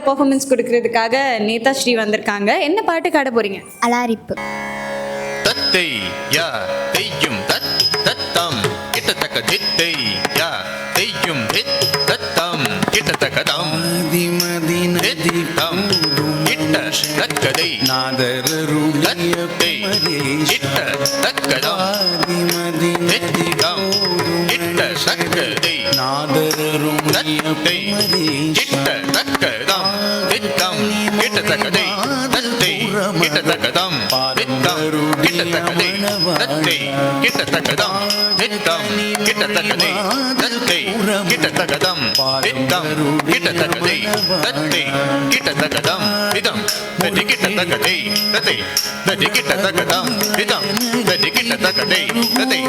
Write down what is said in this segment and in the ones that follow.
Performance கொடுக்கறதுக்காக நேதா ஸ்ரீ வந்திருக்காங்க. என்ன பாட்டுக்கு ஆட போறீங்க? அலாரிப்பு. தத்தை யா தெய்யும் தத் தத்தம் கிட்டத்தக்க தித்தை யா தெய்யும் தித் தத்தம் கிட்டத்தக்கதம் தித்தம் கிட்ட தக்கதை தத்தை கிட்ட தக்கதம் தித்தம் கிட்ட தக்கதை தத்தை கிட்ட தக்கதம் தித்தம் கிட்டத்தக்கதை தத்தை கிட்டத்தக்கதம் தித்தம் கிட்டத்தக்கதை தத்தை கிட்டத்தக்கதம் தித்தம் கிட்டத்தக்கதை தத்தை கிட்டத்தக்கதம் தித்தம் கிட்டத்தக்கதை தத்தை கிட்டத்தக்கதம் திதம் தத்தி கிட்டத்தக்கதை தத்தை தத்தி கிட்டத்தக்கதம் திதம் தத்தி கிட்டத்தக்கதை தத்தை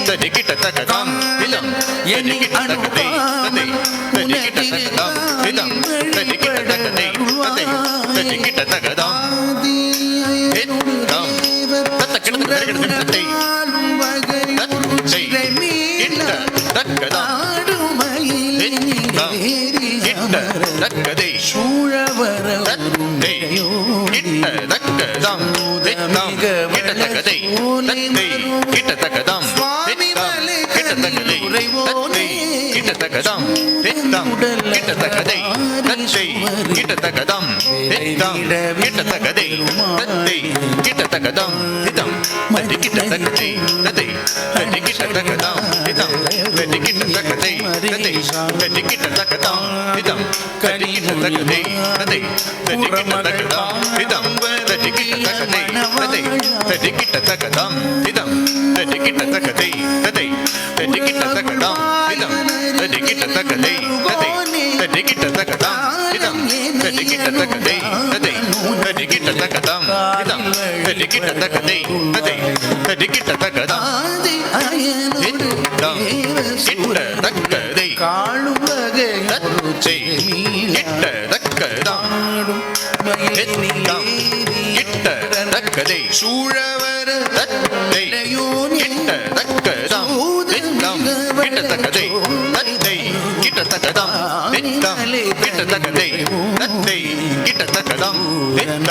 தத்தி கிட்டத்தக்கதம் திதம் தத்தி கிட்டத்தக்கதை தத்தை தத்தி கிட்டத்தக்கதம் திதம் தத்தி கிட்டத்தக்கதை தத்தை தத்தி கிட்டத்தக்கதம் திதம் தத்த கிட்டத்தக்கதை தக்கதை சூழவர தத்தை கிட்டத்தக்கதம் தித்தம் கிட்டத்தக்கதை தத்தை கிட்டத்தக்கதம் தித்தம் கிட்டத்தக்கதை தத்தை கிட்டத்தக்கதம் தித்தம் கிட்டத்தக்கதை தத்தை கிட்டத்தக்கதம் தித்தம் கிட்டத்தக்கதை தத்தை கிட்டத்தக்கதம் திதம் தத்தி கிட்டத்தக்கதை தத்தை தத்தி கிட்டத்தக்கதம் திதம் தத்தி கிட்டத்தக்கதை தத்தை தத்தி கிட்டத்தக்கதம் திதம் தத்தி கிட்டத்தக்கதை தத்தை தத்தி கிட்டத்தக்கதம் திதம் தத்தி கிட்டத்தக்கதை தத்தை தத்தி கிட்டத்தக்கதம் திதம் தத்தி கிட்டத்தக்கதை தத்தை தத்தி கிட்டத்தக்கதம் திதம் தத்தி கிட்டத்தக்கதை தத்தை தத்தி கிட்டத்தக்கதம் திதம் தத்தி கிட்டத்தக்கதை தத்தை தத்தி கிட்டத்தக்கதம் திதம் தத்தி கிட்டத்தக்கதை தத்தை தத்தி கிட்டத்தக்கதம் திதம் கிட்டத்தக்கதை காளும் வகை தத்தை கிட்டத்தக்கதம் திதம் கிட்டத்தக்கதை சூழவர தத்தை கிட்டத்தக்கதம் திதம் கிட்டத்தக்கதை தத்தை கிட்டத்தக்கதம் திதம் கிட்டத்தக்கதை தத்தை கிட்டத்தக்கதம் திதம்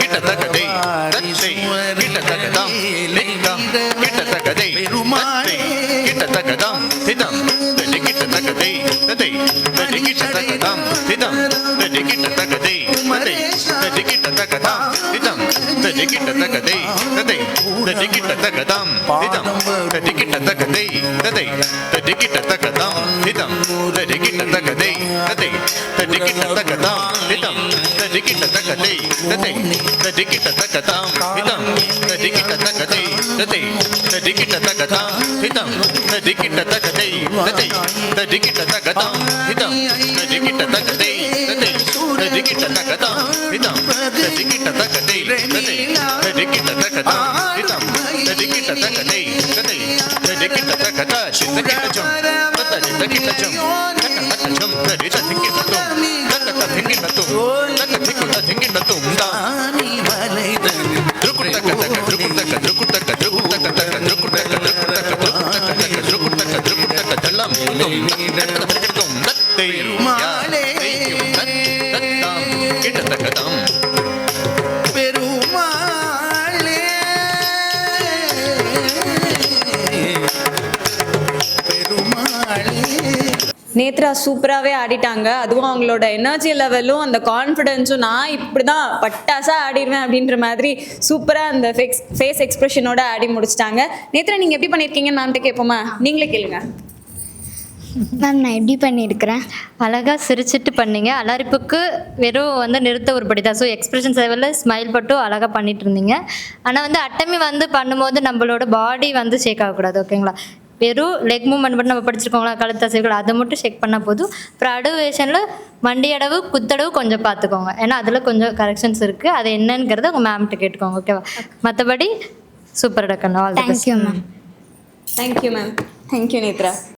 கிட்டத்தக்கதை தத்தை கிட்டத்தக்கதம் திதம் கிட்டத்தக்கதை தத்தை கிட்டத்தக்கதம் திதம் தத்தி கிட்டத்தக்கதை தத்தை தத்தி கிட்டத்தக்கதம் திதம் தத்தி கிட்டத்தக்கதை தத்தை தத்தி கிட்டத்தக்கதம் திதம் தத்தி கிட்டத்தக்கதை தத்தை தத்தி கிட்டத்தக்கதம் திதம் தத்தி கிட்டத்தக்கதை தத்தை தத்தி கிட்டத்தக்கதம் திதம் தத்தி கிட்டத்தக்கதை தத்தை தத்தி கிட்டத்தக்கதம் திதம் தத்தி கிட்டத்தக்கதை தத்தை தத்தி கிட்டத்தக்கதம் திதம் தத்தி கிட்டத்தக்கதை தத்தை தத்தி கிட்டத்தக்கதம் திதம் தத்தி கிட்டத்தக்கதை தத்தை தத்தி கிட்டத்தக்கதம் திதம் தத்தி கிட்டத்தக்கதை தத்தை தத்தி கிட்டத்தக்கதம் திதம் தத்தி கிட்டத்தக்கதை தத்தை தத்தி கிட்டத்தக்கதம் திதம் தத்தி கிட்டத்தக்கதை தத்தை தத்தி கிட்டத்தக்கத சித்தகிட்டஜம் தத்த சித்தகிட்டஜம் தத்த தத்தஜம் தத்தி தத்திகிட்டதும் தத்த தத்திகிட்டதும் தத்த திக்குத திங்கிட்டதும் தானி வலைத த்ருகுட்டக த்ருகுட்டக த்ருகுட்டக த்ருகுட்டக த்ருகுட்டக த்ருகுட்டக த்ருகுட்டக த்ருகுட்டக தல்லம் தும் தத்தை மாலே தத்தம் கிட்டத்தக்கதம் பெருமாளே பெருமாளே. நேத்ரா சூப்பராகவே ஆடிட்டாங்க. அதுவும் அவங்களோட எனர்ஜி லெவலும் அந்த கான்ஃபிடென்ஸும் நான் இப்படி தான் பட்டாசாக ஆடிடுவேன் அப்படின்ற மாதிரி சூப்பராக அந்த ஃபேஸ் எக்ஸ்ப்ரெஷனோட ஆடி முடிச்சிட்டாங்க. நேத்ரா நீங்கள் எப்படி பண்ணியிருக்கீங்கன்னு மேம்கிட்ட கேட்போமா? நீங்களே கேளுங்க. மேம் நான் எப்படி பண்ணியிருக்கிறேன்? அழகாக சிரிச்சிட்டு பண்ணீங்க. அலாரிப்புக்கு வெறும் வந்து நிறுத்த உருப்படி தான். ஸோ எக்ஸ்பிரஷன் லெவலில் ஸ்மைல் பட்டும் அழகாக பண்ணிட்டு இருந்தீங்க. ஆனால் வந்து அட்டமி வந்து பண்ணும்போது நம்மளோட பாடி வந்து ஷேக் ஆகக்கூடாது. ஓகேங்களா? வெறும் லெக் மூவ்மெண்ட் மட்டும் நம்ம படிச்சிருக்கோங்களா, கழுத்தசைகள் அதை மட்டும் செக் பண்ணால் போதும். அப்புறம் அடுவேஷனில் மண்டியடவு குத்தடவு கொஞ்சம் பார்த்துக்கோங்க. ஏன்னா அதில் கொஞ்சம் கரெக்ஷன்ஸ் இருக்குது. அது என்னங்கிறத உங்கள் மேம்கிட்ட கேட்டுக்கோங்க. ஓகேவா? மற்றபடி சூப்பர் டக்கணும். All the best. Thank you ma'am. Thank you ma'am. Thank you Nethra.